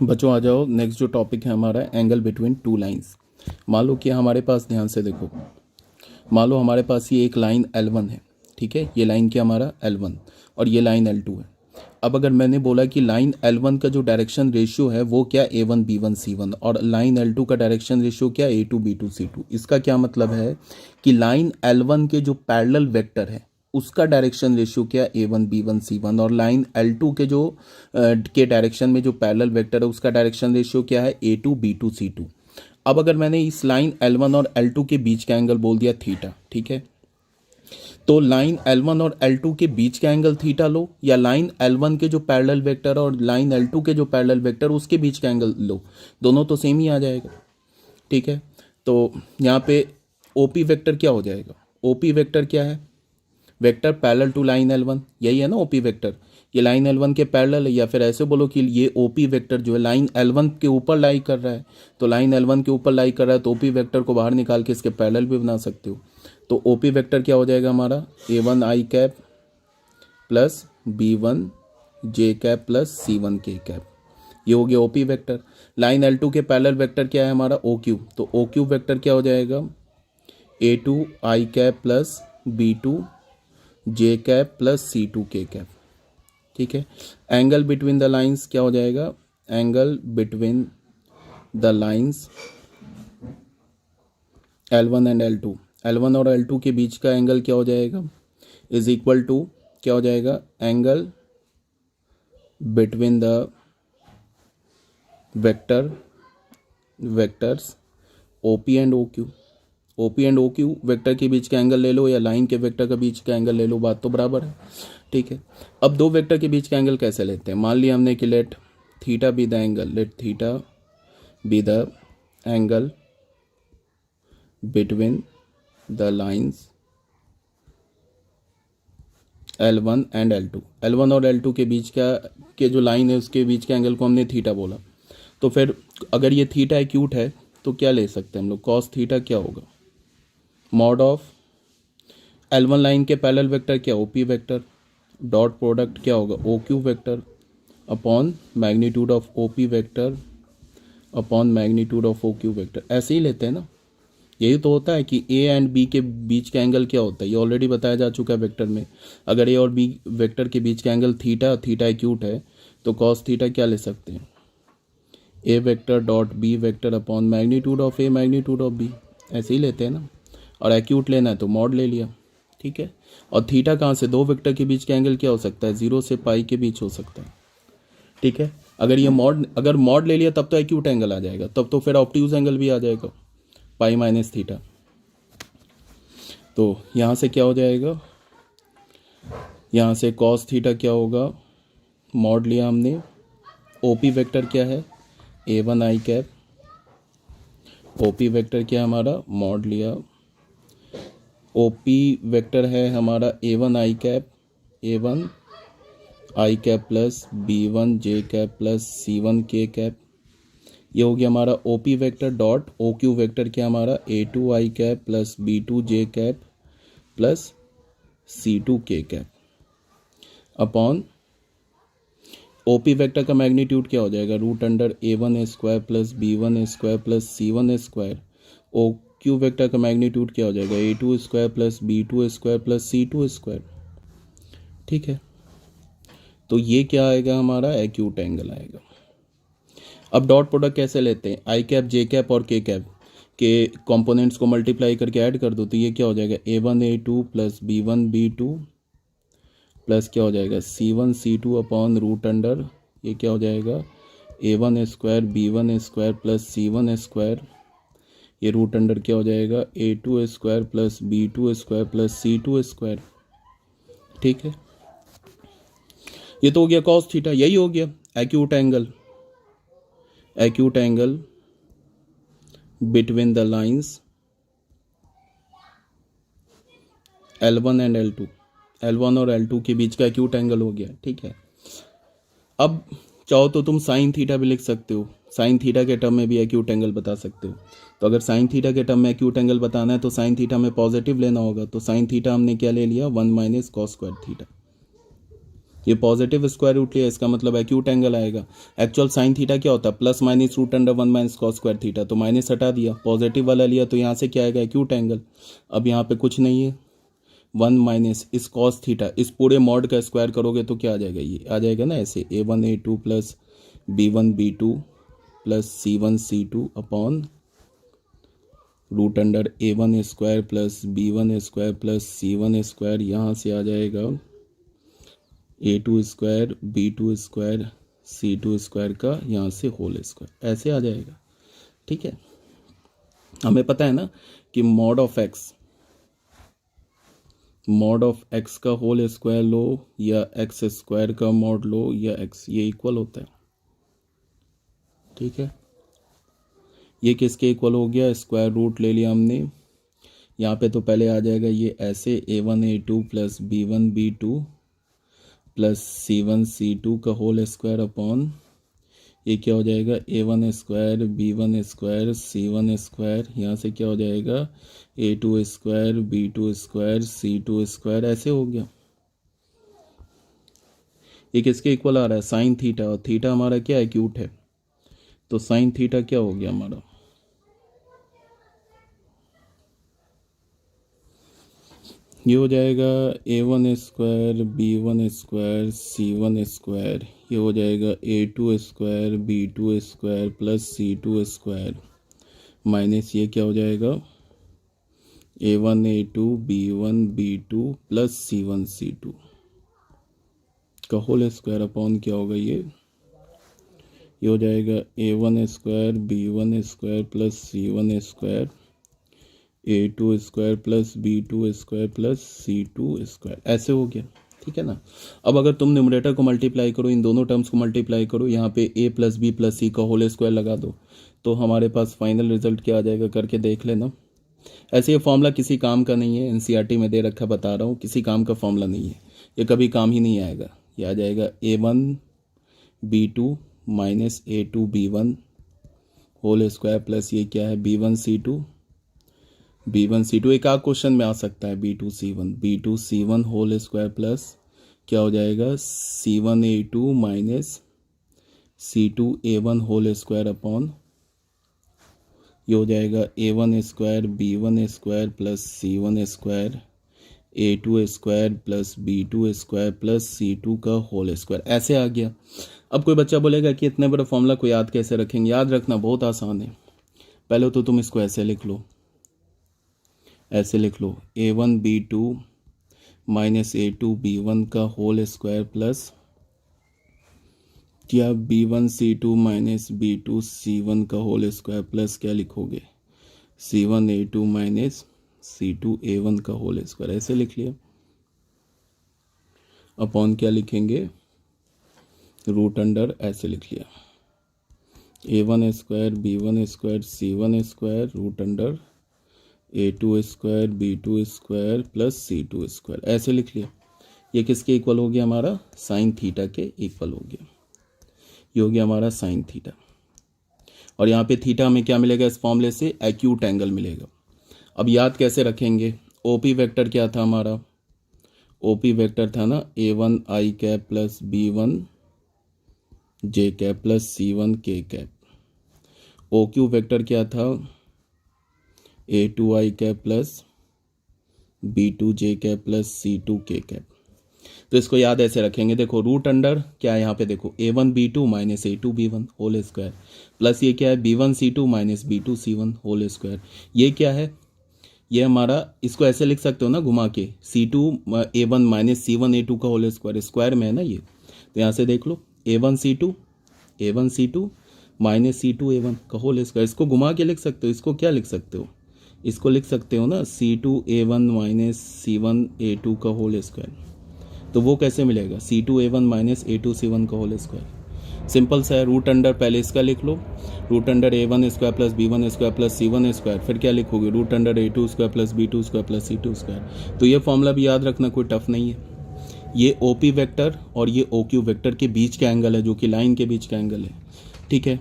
बच्चों आ जाओ, नेक्स्ट जो टॉपिक है हमारा एंगल बिटवीन टू लाइंस। मान लो कि हमारे पास, ध्यान से देखो, मान लो हमारे पास ये एक लाइन L1 है, ठीक है। ये लाइन क्या हमारा L1 और ये लाइन L2 है। अब अगर मैंने बोला कि लाइन L1 का जो डायरेक्शन रेशियो है वो क्या A1 B1 C1 और लाइन L2 का डायरेक्शन रेशियो क्या A2 B2 C2। इसका क्या मतलब है कि लाइन L1 के जो पैरेलल वेक्टर है उसका डायरेक्शन रेशियो क्या A1 B1 C1 और लाइन L2 के जो के डायरेक्शन में जो पैरेलल वेक्टर है उसका डायरेक्शन रेशियो क्या है A2 B2 C2। अब अगर मैंने इस लाइन L1 और L2 के बीच का एंगल बोल दिया थीटा, ठीक है, तो लाइन L1 और L2 के बीच का एंगल थीटा लो, या लाइन L1 के जो पैरेलल वेक्टर और लाइन L2 के जो पैरेलल वेक्टर उसके बीच का एंगल लो, दोनों तो सेम ही आ जाएगा, ठीक है। तो यहाँ पे OP वेक्टर क्या हो जाएगा? OP वेक्टर क्या है? Vector parallel to line L1, यही है ना OP वेक्टर। ये लाइन L1 के पैरेलल है, या फिर ऐसे बोलो कि ये OP वेक्टर जो है लाइन L1 के ऊपर लाई कर रहा है, तो लाइन L1 के ऊपर लाई कर रहा है तो OP वेक्टर को बाहर निकाल के इसके पैरेलल भी बना सकते हो। तो OP वेक्टर क्या हो जाएगा हमारा? A1 I cap plus B1 J cap plus C1 K cap, ये हो गया OP वेक्टर। लाइन L2 के पैरेलल वेक्टर क्या है हमारा? OQ, तो OQ वेक्टर क्या हो जाएगा? A2 I cap plus B2 J cap plus C2 K cap, ठीक है। एंगल बिटवीन द लाइंस क्या हो जाएगा? Angle between the lines L1 and L2, L1 और L2 के बीच का एंगल क्या हो जाएगा? इज इक्वल टू क्या हो जाएगा? Angle between the vectors OP and OQ। OP and OQ vector के बीच का एंगल ले लो या लाइन के वेक्टर के बीच का एंगल ले लो, बात तो बराबर है, ठीक है। अब दो वेक्टर के बीच का एंगल कैसे लेते हैं? मान लिया हमने कि let theta be the angle, let theta be the angle between the lines L1 and L2। L1 और L2 के बीच का के जो लाइन है उसके बीच के एंगल को हमने थीटा बोला। तो फिर अगर ये थीटा एक्यूट है तो क्या ले सकते हैं हम लोग? कॉस थीटा क्या होगा? मॉड ऑफ L1 लाइन के पैरेलल वेक्टर क्या? OP वेक्टर, डॉट प्रोडक्ट क्या होगा? OQ vector upon magnitude of OP vector upon magnitude of OQ vector. ऐसे ही लेते हैं ना, यही तो होता है कि A एंड B के बीच का एंगल क्या होता है, ये ऑलरेडी बताया जा चुका है वेक्टर में। अगर A और B वेक्टर के बीच का एंगल थीटा एक्यूट है तो कॉस थीटा क्या ले सकते हैं? A vector dot B vector upon magnitude of A magnitude of B, ऐसे ही लेते हैं ना। और एक्यूट लेना है तो मॉड ले लिया, ठीक है। और थीटा कहाँ से? दो वेक्टर के बीच का एंगल क्या हो सकता है? 0 से पाई के बीच हो सकता है, ठीक है। अगर मॉड ले लिया तब तो एक्यूट एंगल आ जाएगा, तब तो फिर ऑब्ट्यूज एंगल भी आ जाएगा, पाई माइनस थीटा। तो यहाँ से क्या हो जाएगा? यहाँ से कॉस थीटा क्या होगा? मॉड लिया हमने, OP वेक्टर क्या है? A1 I cap, OP vector क्या है हमारा? मॉड लिया, OP वेक्टर है हमारा A1 I cap, A1 I cap plus B1 J cap plus C1 K cap, ये हो गया हमारा OP vector dot OQ vector क्या हमारा? A2 I cap plus B2 J cap plus C2 K cap upon OP vector का magnitude क्या हो जाएगा? Root under A1 square plus B1 square plus C1 square. OQ vector का magnitude क्या हो जाएगा? A2 square plus B2 square plus C2 square, ठीक है। तो ये क्या आएगा हमारा? एक्यूट एंगल आएगा। अब डॉट प्रोडक्ट कैसे लेते हैं? आई कैप जे कैप और के कैप के कंपोनेंट्स को मल्टीप्लाई करके ऐड कर दो, तो ये क्या हो जाएगा? A1 A2 plus B1 B2 plus क्या हो जाएगा? C1 C2 upon root under, ये क्या हो जाएगा? A1 square B1 square plus C1 square, ये रूट अंडर क्या हो जाएगा? A2 square plus B2 square plus C2 square, ठीक है। ये तो हो गया कॉस थीटा, यही हो गया acute angle. Acute angle between the lines L1 and L2, L1 और L2 के बीच का एक्यूट एंगल हो गया, ठीक है। अब चाहो तो तुम साइन थीटा भी लिख सकते हो, साइन थीटा के टर्म में भी एक्यूट एंगल बता सकते हो। तो अगर साइन थीटा के टर्म में एक्यूट एंगल बताना है तो साइन थीटा में पॉजिटिव लेना होगा, तो साइन थीटा हमने क्या ले लिया? 1 माइनस कॉस स्क्वायर थीटा, ये पॉजिटिव स्क्वायर रूट लिया, इसका मतलब एक्यूट एंगल आएगा। एक्चुअल साइन थीटा क्या होता है, plus minus root under 1 minus cos square theta, तो माइनस हटा दिया, पॉजिटिव वाला लिया तो यहाँ से क्या आएगा, एक्यूट एंगल। अब यहाँ पे कुछ नहीं है, 1 माइनस इस कॉस थीटा, इस पूरे मॉड का स्क्वायर करोगे तो क्या आ जाएगा, ये आ जाएगा ना ऐसे, a1 a2 plus b1 b2 plus c1 c2 upon root under a1 square plus b1 square plus c1 square, यहाँ से आ जाएगा a2 square b2 square c2 square का यहाँ से होल स्क्वायर, ऐसे आ जाएगा। ठीक है, हमें पता है ना कि मॉड ऑफ एक्स का होल स्क्वायर लो या एक्स स्क्वायर का मॉड लो या एक्स, ये इक्वल होता है। ठीक है, ये किसके इक्वल हो गया, स्क्वायर रूट ले लिया हमने। यहाँ पे तो पहले आ जाएगा ये ऐसे a1 a2 plus b1 b2 plus c1 c2 का होल स्क्वायर अपॉन ये क्या हो जाएगा, a1 square b1 square c1 square, यहाँ से क्या हो जाएगा a2 square b2 square c2 square, ऐसे हो गया। ये किसके इक्वल आ रहा है, साइन थीटा, और थीटा हमारा क्या एक्यूट है, तो साइन थीटा क्या हो गया हमारा, ये हो जाएगा a1 square b1 square c1 square, ये हो जाएगा a2 square b2 square plus c2 square minus ये क्या हो जाएगा a1 a2 b1 b2 plus c1 c2 का होल स्क्वायर अपॉन क्या होगा, ये हो जाएगा a1 square b1 square plus c1 square a2 square plus b2 square plus c2 square, ऐसे हो गया। ठीक है ना। अब अगर तुम न्यूमरेटर को मल्टीप्लाई करो, इन दोनों टर्म्स को मल्टीप्लाई करो, यहाँ पे a प्लस बी प्लस सी का होल स्क्वायर लगा दो, तो हमारे पास फाइनल रिजल्ट क्या आ जाएगा, करके देख लेना। ऐसे ये फॉर्मूला किसी काम का नहीं है, एनसीईआरटी में दे रखा, बता रहा हूँ, किसी काम का फॉर्मूला नहीं है, ये कभी काम ही नहीं आएगा। ये आ जाएगा a1 b2 minus a2 b1 whole square plus ये क्या है b1 c2 एक आध क्वेश्चन में आ सकता है b2 c1 whole square plus क्या हो जाएगा c1 a2 minus c2 a1 whole square upon ये हो जाएगा a1 square b1 square plus c1 square a2 square plus b2 square plus c2 का होल स्क्वायर, ऐसे आ गया। अब कोई बच्चा बोलेगा कि इतने बड़े फॉर्मूला को याद कैसे रखेंगे, याद रखना बहुत आसान है। पहले तो तुम इसको ऐसे लिख लो, a1 b2 minus a2 b1 का होल स्क्वायर प्लस क्या b1 c2 minus b2 c1 का होल स्क्वायर प्लस क्या लिखोगे c1 a2 minus c2 a1 का होल स्क्वायर, ऐसे लिख लिया। अपॉन क्या लिखेंगे, रूट अंडर, ऐसे लिख लिया a1 square b1 square c1 square root under a2 square b2 square plus c2 square, ऐसे लिख लिया। ये किसके इक्वल हो गया, हमारा साइन थीटा के इक्वल हो गया। ये हो गया हमारा साइन थीटा, और यहाँ पे थीटा हमें क्या मिलेगा, इस फॉर्मूले से एक्यूट एंगल मिलेगा। अब याद कैसे रखेंगे, ओपी वेक्टर क्या था हमारा, ओपी वेक्टर था ना a1 i cap plus b1 j cap plus c1 k cap. OQ vector क्या था, a2 i cap plus b2 j cap plus c2 k cap. तो इसको याद ऐसे रखेंगे, देखो रूट अंडर क्या है यहाँ पे, देखो a1 b2 minus a2 b1 whole square plus ये क्या है b1 c2 minus b2 c1 whole square. ये क्या है, ये हमारा, इसको ऐसे लिख सकते हो ना घुमा के, c2 a1 minus c1 a2 का होल स्क्वायर, स्क्वायर में है ना ये, तो यहाँ से देख लो a1 c2 minus c2 a1 का होल स्क्वायर, इसको घुमा के लिख सकते हो। इसको क्या लिख सकते हो, इसको लिख सकते हो ना c2 a1 minus c1 a2 का होल स्क्वायर। तो वो कैसे मिलेगा, c2 a1 minus a2 c1 का होल स्क्वायर। सिंपल सा है, रूट अंडर पहले इसका लिख लो, root under a1 square plus b1 square plus c1 square, फिर क्या लिखोगे, root under a2 square plus b2 square plus c2 square. तो ये फॉर्मूला भी याद रखना, कोई टफ नहीं है। ये OP वेक्टर और ये OQ वेक्टर के बीच का एंगल है, जो कि लाइन के बीच का एंगल है। ठीक है,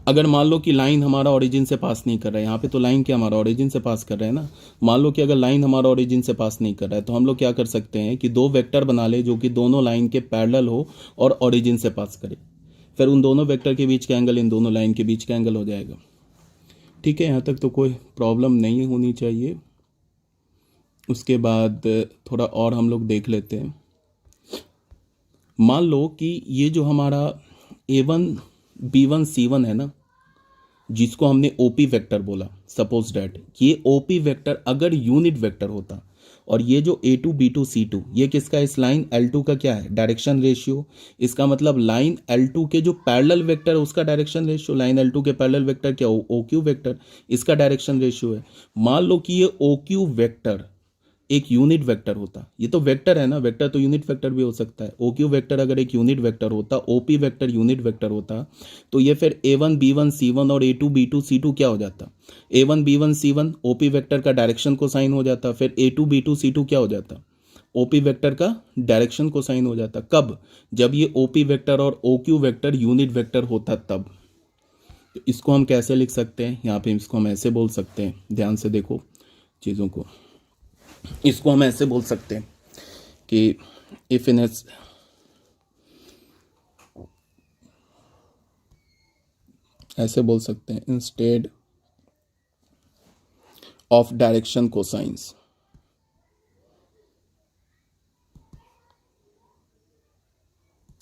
अगर मान लो कि लाइन हमारा ओरिजिन से पास नहीं कर रहा है, यहाँ पे तो लाइन क्या हमारा ओरिजिन से पास कर रहा है ना, मान लो कि अगर लाइन हमारा ओरिजिन से पास नहीं कर रहा है तो हम लोग क्या कर सकते हैं कि दो वेक्टर बना ले जो कि दोनों लाइन के पैरेलल हो और ओरिजिन से पास करे, फिर उन दोनों वेक्टर के बीच का एंगल इन दोनों लाइन के बीच का एंगल हो जाएगा। ठीक है, यहाँ तक तो कोई प्रॉब्लम नहीं होनी चाहिए। उसके बाद थोड़ा और हम लोग देख लेते हैं। मान लो कि ये जो हमारा A1 B1 C1 है ना, जिसको हमने ओपी वेक्टर बोला, सपोज डैट ये ओपी वेक्टर अगर यूनिट वेक्टर होता, और ये जो A2 B2 C2 ये किसका है, इस लाइन L2 का क्या है, डायरेक्शन रेशियो। इसका मतलब लाइन L2 के जो पैरेलल वेक्टर है उसका डायरेक्शन रेशियो, लाइन L2 के पैरेलल वेक्टर क्या हो, OQ वेक्टर, इसका डायरेक्शन रेशियो है। मान लो कि ये OQ वेक्टर एक यूनिट वेक्टर होता, ये तो वेक्टर है ना, वेक्टर तो यूनिट वेक्टर भी हो सकता है। OQ वेक्टर अगर एक यूनिट वेक्टर होता, OP वेक्टर यूनिट वेक्टर होता, तो ये फिर A1 B1 C1 और A2 B2 C2 क्या हो जाता, A1 B1 C1 OP vector का डायरेक्शन कोसाइन हो जाता, फिर A2 B2 C2 क्या हो जाता, OP वेक्टर का डायरेक्शन कोसाइन हो जाता। कब, जब ये OP वेक्टर और OQ वेक्टर यूनिट वेक्टर होता तब। तो इसको हम कैसे लिख सकते हैं, यहाँ पे इसको हम ऐसे बोल सकते हैं, ध्यान से देखो चीज़ों को। इसको हम ऐसे बोल सकते हैं कि इफ इन ऐसे बोल सकते हैं, instead of direction cosines,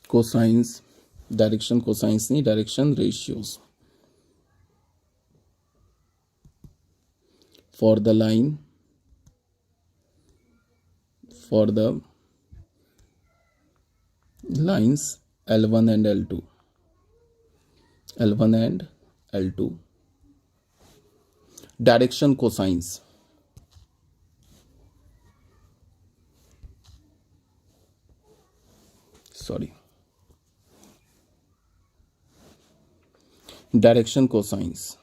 cosines direction cosines नहीं, direction ratios for the line, for the lines L1 and L2, L1 and L2 direction cosines, sorry, direction cosines,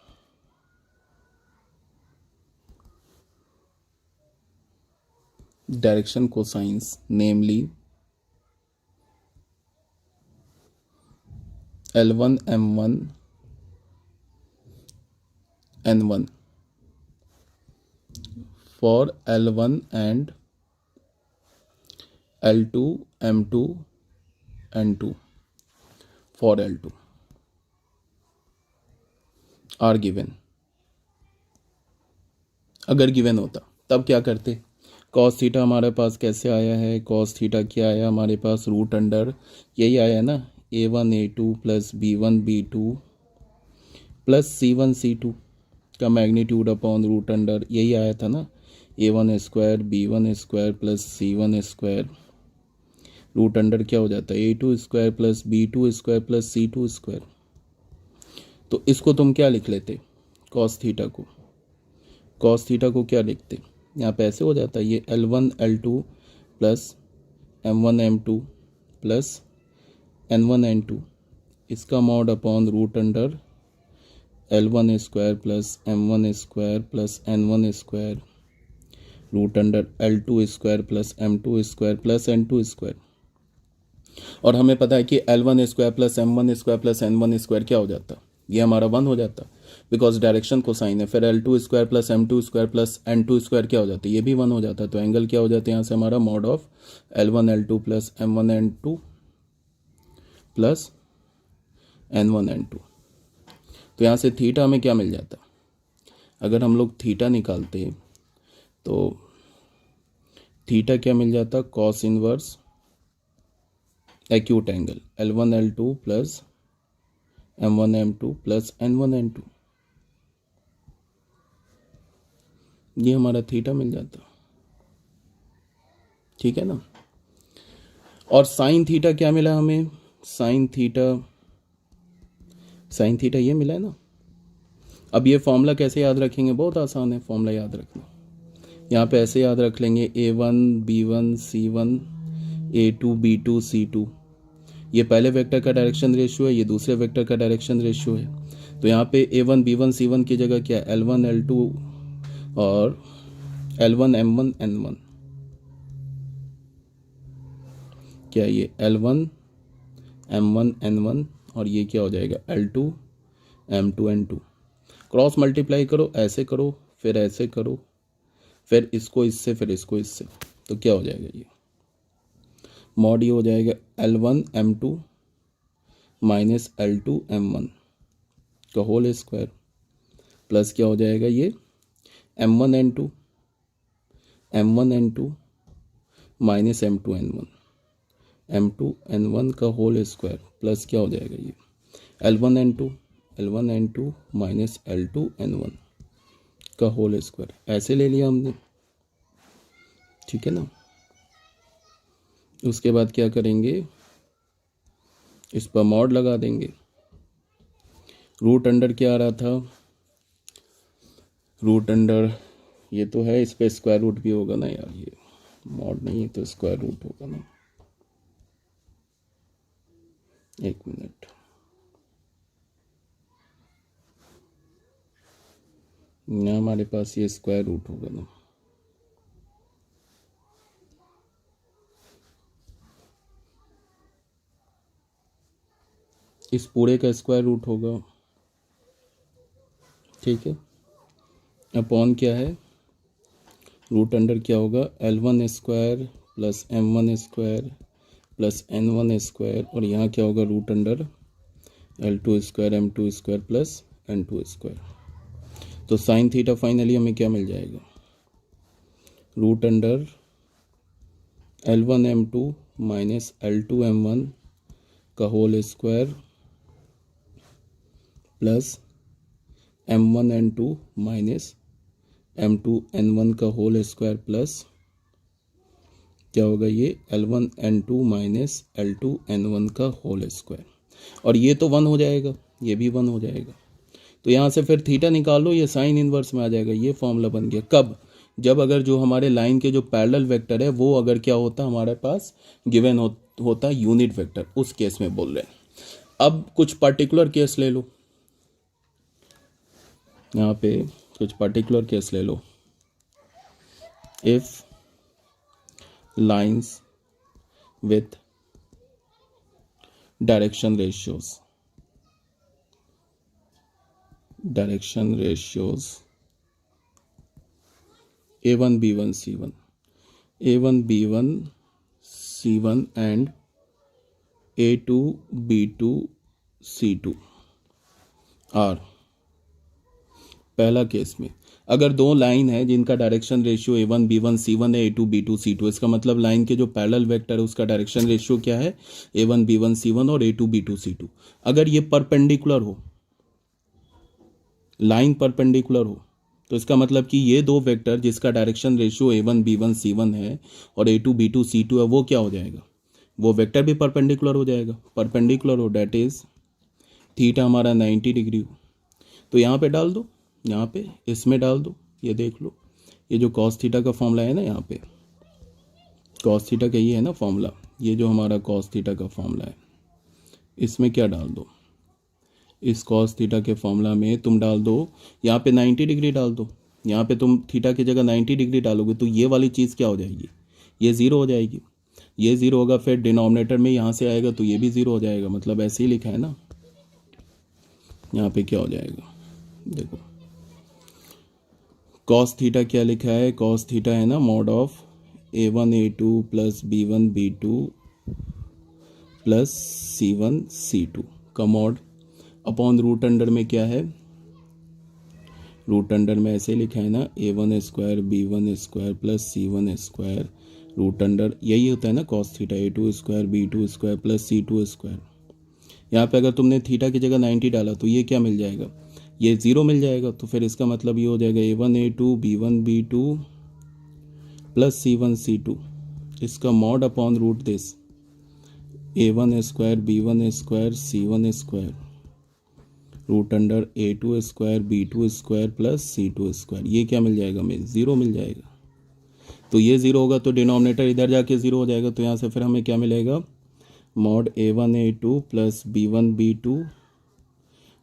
direction cosines, namely L1 M1 N1 for L1 and L2 M2 N2 for L2 are given। अगर given होता तब क्या करते, cos theta हमारे पास कैसे आया है, cos theta क्या आया हमारे पास, रूट अंडर यही आया है ना, A1 A2 plus B1 B2 plus C1 C2 का मैग्नीट्यूड अपॉन रूट अंडर, यही आया था ना, A1 square B1 square plus C1 square, root under क्या हो जाता है, A2 square plus B2 square plus C2 square. तो इसको तुम क्या लिख लेते, कॉस थीटा को, कॉस थीटा को क्या लिखते, यहाँ पे ऐसे हो जाता है, ये L1 L2 plus M1 M2 plus N1 N2, इसका mod upon root under L1 square plus M1 square plus N1 square, root under L2 square plus M2 square plus N2 square. और हमें पता है कि L1 square plus M1 square plus N1 square क्या हो जाता, ये हमारा 1 हो जाता, बिकॉज डायरेक्शन को साइन है। फिर L2 square plus M2 square plus N2 square क्या हो जाता है, ये भी 1 हो जाता। तो एंगल क्या हो जाता है यहाँ से हमारा, mod of L1 L2 plus M1 N2 plus N1 N2। तो यहाँ से थीटा हमें क्या मिल जाता, अगर हम लोग थीटा निकालते तो थीटा क्या मिल जाता, cos inverse acute angle L1 L2 plus M1 M2 plus N1 N2, ये हमारा थीटा मिल जाता, ठीक है ना। और साइन थीटा क्या मिला हमें, साइन थीटा ये मिला है ना। अब ये फॉर्मूला कैसे याद रखेंगे, बहुत आसान है फॉर्मूला याद रखना। यहाँ पे ऐसे याद रख लेंगे, A1 B1 C1 A2 B2 C2, ये पहले वेक्टर का डायरेक्शन रेशियो है, ये दूसरे वेक्टर का डायरेक्शन रेशियो है। तो यहाँ पे A1 B1 C1 की जगह क्या है, L1 L2 और L1 M1 N1, क्या ये L1 M1 N1 और ये क्या हो जाएगा L2 M2N2, क्रॉस मल्टीप्लाई करो, ऐसे करो, फिर ऐसे करो, फिर इसको इससे, फिर इसको इससे, तो क्या हो जाएगा ये मॉड, ये हो जाएगा L1M2 माइनस L2M1 का होल स्क्वायर प्लस क्या हो जाएगा ये M1N2 माइनस M2N1 का होल स्क्वायर प्लस क्या हो जाएगा ये L1N2 माइनस L2N1 का होल स्क्वायर, ऐसे ले लिया हमने, ठीक है ना। उसके बाद क्या करेंगे, इस पर मॉड लगा देंगे। रूट अंडर क्या आ रहा था, रूट अंडर ये तो है, इस पर स्क्वायर रूट भी होगा ना यार, ये मॉड नहीं है तो स्क्वायर रूट होगा ना। एक मिनट, ना हमारे पास ये स्क्वायर रूट होगा ना, इस पूरे का स्क्वायर रूट होगा, ठीक है। अपॉन क्या है, रूट अंडर क्या होगा L1 square plus M1 square plus N1 square, और यहाँ क्या होगा root under L2 square M2 square plus N2 square. तो साइन थीटा फाइनली हमें क्या मिल जाएगा, root under L1M2 minus L2M1 का whole square plus M1N2 minus M2N1 का होल स्क्वायर प्लस क्या होगा ये L1N2 माइनस L2N1 का होल स्क्वायर, और ये तो 1 हो जाएगा, ये भी 1 हो जाएगा। तो यहाँ से फिर थीटा निकालो, ये साइन इनवर्स में आ जाएगा। ये फॉर्मूला बन गया कब, जब अगर जो हमारे लाइन के जो पैरेलल वेक्टर है वो अगर क्या होता हमारे पास गिवन होता यूनिट वेक्टर, उस केस में बोल रहे हैं। अब कुछ पर्टिकुलर केस ले लो, यहाँ पे कुछ पर्टिकुलर केस ले लो। If lines with direction ratios A1 B1 C1 and A2 B2 C2 are, पहला केस में अगर दो लाइन है जिनका direction ratio A1 B1 C1 है, A2 B2 C2, इसका मतलब लाइन के जो पैरेलल वेक्टर है उसका डायरेक्शन रेशियो क्या है A1 B1 C1 और A2 B2 C2। अगर ये परपेंडिकुलर हो, लाइन परपेंडिकुलर हो, तो इसका मतलब कि ये दो वेक्टर जिसका direction ratio A1 B1 C1 है और A2 B2 C2 है, वो क्या हो जाएगा, वो वेक्टर भी परपेंडिकुलर हो जाएगा। परपेंडिकुलर हो डैट इज थीटा हमारा 90 डिग्री हो, तो यहाँ पे डाल दो, यहाँ पे इसमें डाल दो, ये देख लो ये जो कॉस थीटा का फॉर्मूला है ना, यहाँ पे कॉस थीटा का ये है ना फॉर्मूला, ये जो हमारा कॉस थीटा का फॉर्मूला है, इसमें क्या डाल दो, इस कॉस थीटा के फॉर्मूला में तुम डाल दो यहाँ पे 90 डिग्री डाल दो। यहाँ पे तुम थीटा की जगह 90 डिग्री डालोगे तो ये वाली चीज़ क्या हो जाएगी, ये ज़ीरो हो जाएगी, ये ज़ीरो होगा, फिर डिनोमिनेटर में यहाँ से आएगा तो ये भी ज़ीरो हो जाएगा, मतलब ऐसे ही लिखा है ना। यहाँ पे क्या हो जाएगा, देखो कॉस थीटा क्या लिखा है, कॉस थीटा है ना mod of A1 A2 plus B1 B2 plus C1 C2 का मॉड अपॉन रूट अंडर में क्या है, रूट अंडर में ऐसे लिखा है ना A1 square B1 square plus C1 square, root under यही होता है ना cos theta A2 square B2 square plus C2 square. यहाँ पे अगर तुमने थीटा की जगह 90 डाला तो ये क्या मिल जाएगा, ये ज़ीरो मिल जाएगा, तो फिर इसका मतलब ये हो जाएगा A1 A2 B1 B2 plus C1 C2, इसका mod upon root this A1 square B1 square C1 square root under A2 square B2 square plus C2 square. ये क्या मिल जाएगा हमें, ज़ीरो मिल जाएगा। तो ये ज़ीरो होगा तो डिनोमिनेटर इधर जाके ज़ीरो हो जाएगा, तो यहाँ से फिर हमें क्या मिलेगा, mod A1 A2 plus B1 B2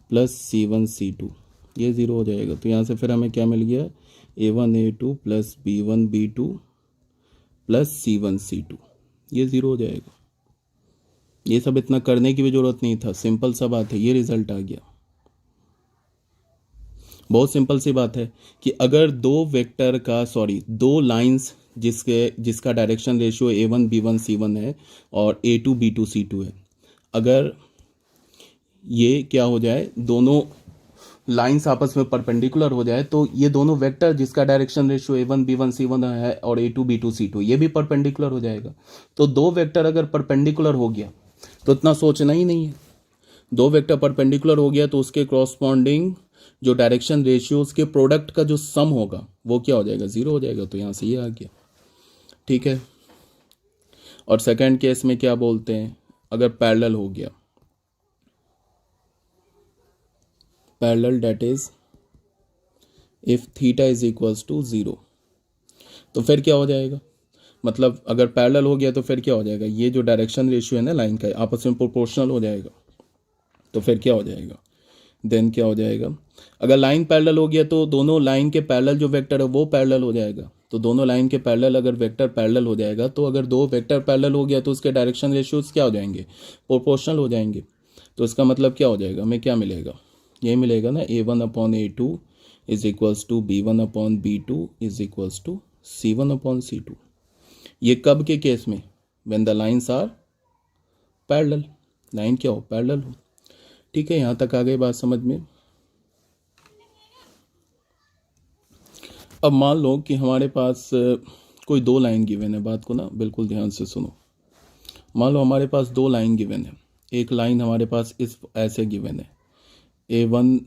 plus C1 C2, ये ज़ीरो हो जाएगा। तो यहाँ से फिर हमें क्या मिल गया, A1 A2 plus B1 B2 plus C1 C2, ये ज़ीरो हो जाएगा। ये सब इतना करने की भी ज़रूरत नहीं था, सिंपल सा बात है, ये रिज़ल्ट आ गया। बहुत सिंपल सी बात है कि अगर दो लाइंस जिसका direction ratio A1 B1 C1 है और A2 B2 C2 है, अगर ये क्या हो जाए, दोनों लाइंस आपस में परपेंडिकुलर हो जाए, तो ये दोनों वेक्टर जिसका direction ratio A1 B1 C1 है और A2 B2 C2 ये भी परपेंडिकुलर हो जाएगा। तो दो वेक्टर अगर परपेंडिकुलर हो गया तो इतना सोचना ही नहीं है। दो वेक्टर परपेंडिकुलर हो गया तो उसके क्रॉसपॉन्डिंग जो डायरेक्शन रेशियोज के प्रोडक्ट का जो सम होगा वो क्या हो जाएगा, 0 हो जाएगा। तो यहाँ से ये आ गया, ठीक है। और सेकंड केस में क्या बोलते हैं, अगर पैरेलल हो गया, parallel that is if theta is equals to 0, तो फिर क्या हो जाएगा, मतलब अगर पैरेलल हो गया तो फिर क्या हो जाएगा, ये जो डायरेक्शन रेशियो है ना लाइन का आपस में प्रोपोर्शनल हो जाएगा। तो फिर क्या हो जाएगा, देन क्या हो जाएगा, अगर लाइन पैरेलल हो गया तो दोनों लाइन के पैरेलल जो वेक्टर है वो पैरेलल हो जाएगा। तो दोनों लाइन के पैरेलल अगर वेक्टर पैरेलल हो जाएगा, तो अगर दो वेक्टर पैरेलल हो गया तो उसके डायरेक्शन रेशियोज क्या हो जाएंगे, प्रोपोर्शनल हो जाएंगे। तो इसका मतलब क्या हो जाएगा, हमें क्या मिलेगा, ये मिलेगा ना, A1/A2 is equals to B1/B2 is equals to C1/C2। ये कब के केस में, when the lines are parallel, line क्या हो, पैरेलल हो। ठीक है, यहाँ तक आ गई बात समझ में। अब मान लो कि हमारे पास कोई दो लाइन गिवन है, बात को ना बिल्कुल ध्यान से सुनो। मान लो हमारे पास दो लाइन गिवन है, एक लाइन हमारे पास इस ऐसे गिवन है A1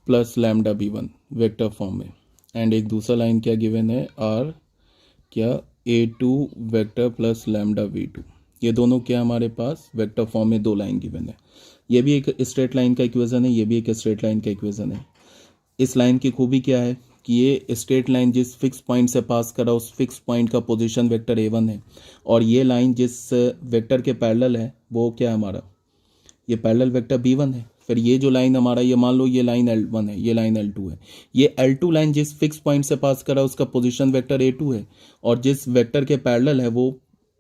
plus lambda B1 vector form में, एंड एक दूसरा लाइन क्या गिवन है, R क्या A2 vector plus lambda V2। ये दोनों क्या हमारे पास वेक्टर फॉर्म में दो लाइन गिवन है। ये भी एक स्ट्रेट लाइन का इक्वेशन है, ये भी एक स्ट्रेट लाइन का इक्वेशन है। इस लाइन की खूबी क्या है कि ये स्ट्रेट लाइन जिस फिक्स पॉइंट से पास कर रहा है उस फिक्स पॉइंट का पोजीशन वेक्टर A1 है, और ये लाइन जिस वेक्टर के पैरेलल है वो क्या है हमारा, ये पैरेलल वेक्टर B1 है। फिर ये जो लाइन हमारा, ये मान लो ये लाइन L1 है, ये लाइन L2 है। ये L2 लाइन जिस फिक्स पॉइंट से पास कर रहा है उसका पोजीशन वेक्टर A2 है, और जिस वेक्टर के पैरेलल है वो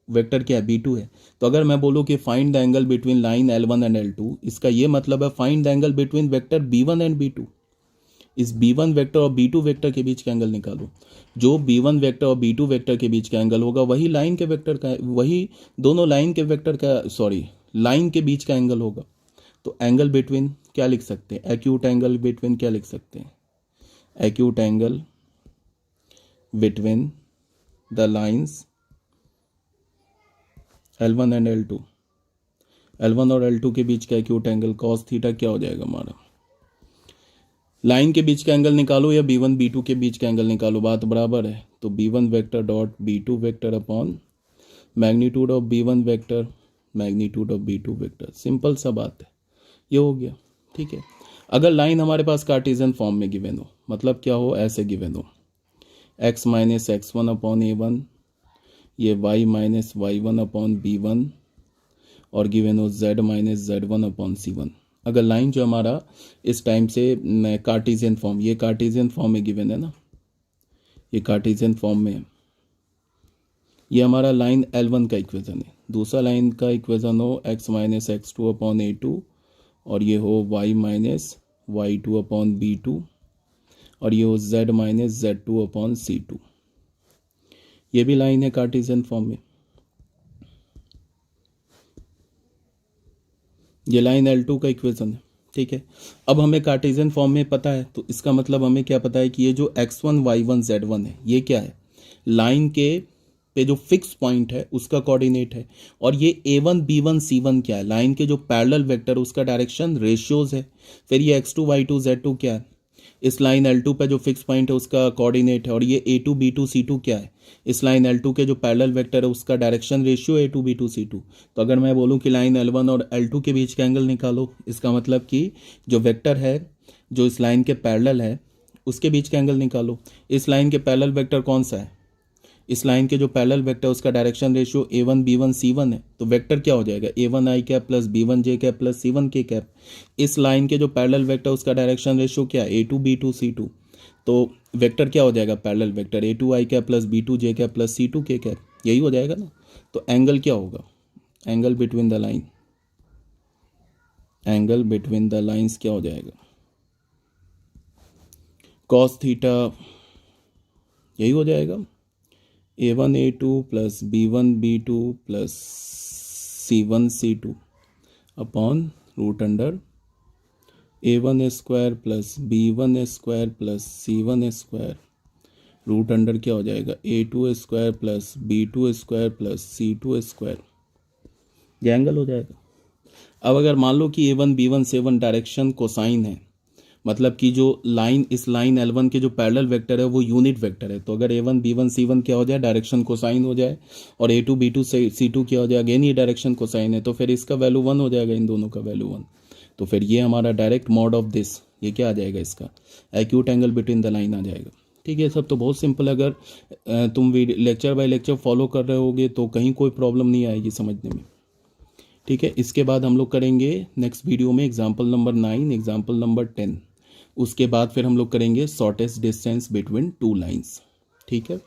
वेक्टर क्या है, B2 है। तो अगर मैं बोलूँ कि find the angle between line L1 and L2, इसका ये मतलब है find the angle between vector B1 and B2। इस B1 वेक्टर और B2 वेक्टर के बीच का एंगल निकालो। जो B1 वेक्टर और B2 वेक्टर के बीच का एंगल होगा वही लाइन के वेक्टर का, वही दोनों लाइन के वेक्टर का, लाइन के बीच का एंगल होगा। तो एंगल बिटवीन क्या लिख सकते हैं, एक्यूट एंगल बिटवीन क्या लिख सकते हैं, acute angle between the lines L1 and L2, L1 और L2 के बीच का एक्यूट एंगल कॉस थीटा क्या हो जाएगा हमारा। लाइन के बीच का एंगल निकालो या B1 B2 के बीच का एंगल निकालो, बात बराबर है। तो B1 vector dot B2 vector upon magnitude of B1 vector magnitude of B2 vector, simple सा बात है, ये हो गया। ठीक है, अगर लाइन हमारे पास कार्टेशियन फॉर्म में गिवन हो, मतलब क्या हो, ऐसे गिवन हो x minus x1 upon A1, ये y minus y1 upon B1, और गिवन हो z minus z1 upon C1। अगर लाइन जो हमारा इस टाइम से कार्टेशियन फॉर्म, ये कार्टेशियन फॉर्म में गिवन है ना, ये कार्टेशियन फॉर्म में है, ये हमारा लाइन L1 का इक्वेशन है। दूसरा लाइन का इक्वेशन हो x minus x2 upon A2, और ये हो y minus y2 upon B2, और ये हो z minus z2 upon C2। ये भी लाइन है कार्टेशियन फॉर्म में, ये लाइन L2 का इक्वेशन है। ठीक है, अब हमें कार्टेशियन फॉर्म में पता है, तो इसका मतलब हमें क्या पता है कि ये जो x1 y1 z1 है ये क्या है, लाइन के पे जो फिक्स पॉइंट है उसका कोऑर्डिनेट है, और ये A1 B1 C1 क्या है, लाइन के जो पैरेलल वेक्टर उसका डायरेक्शन रेशियोज है। फिर ये x2 y2 z2 क्या है, इस लाइन L2 पे जो फिक्स पॉइंट है उसका कोऑर्डिनेट है, और ये A2 B2 C2 क्या है, इस लाइन L2 के जो पैरेलल वेक्टर है उसका direction ratio A2 B2 C2। तो अगर मैं बोलूं कि लाइन L1 और L2 के बीच का एंगल निकालो, इसका मतलब कि जो वेक्टर है जो इस लाइन के पैरेलल है उसके बीच का एंगल निकालो। इस लाइन के पैरेलल वेक्टर कौन सा है, इस लाइन के जो पैरेलल वेक्टर उसका direction ratio A1 B1 C1 है। तो वेक्टर क्या हो जाएगा, A1 I cap plus B1 J cap plus C1 K cap. इस लाइन के जो पैरेलल वेक्टर उसका डायरेक्शन रेशियो क्या है, A2 B2 C2। तो वेक्टर क्या हो जाएगा, parallel vector A2 I cap plus B2 J cap plus C2 K cap, यही हो जाएगा ना। तो एंगल क्या होगा, angle between the line, angle between the lines क्या हो जाएगा, कॉस थीटा यही हो जाएगा A1 A2 plus B1 B2 plus C1 C2 upon root under A1 square plus B1 square plus C1 square root under क्या हो जाएगा A2 square plus B2 square plus C2 square, ये angle हो जाएगा। अब अगर मान लो कि A1 B1 C1 direction cosine है, मतलब कि जो लाइन इस लाइन L1 के जो पैरेलल वेक्टर है वो यूनिट वेक्टर है, तो अगर A1 B1 C1 क्या हो जाए डायरेक्शन कोसाइन हो जाए और A2 B2 C2 क्या हो जाए अगेन ये डायरेक्शन कोसाइन है, तो फिर इसका वैल्यू 1 हो जाएगा, इन दोनों का वैल्यू 1। तो फिर ये हमारा डायरेक्ट मॉड ऑफ दिस ये क्या आ जाएगा, इसका acute angle between the line आ जाएगा। ठीक है, सब तो बहुत सिंपल, अगर तुम लेक्चर बाय लेक्चर फॉलो कर रहे होगे तो कहीं कोई प्रॉब्लम नहीं आएगी समझने में। ठीक है, इसके बाद हम लोग करेंगे नेक्स्ट वीडियो में एग्जाम्पल नंबर 9, एग्जाम्पल नंबर 10, उसके बाद फिर हम लोग करेंगे shortest distance between two lines. ठीक है।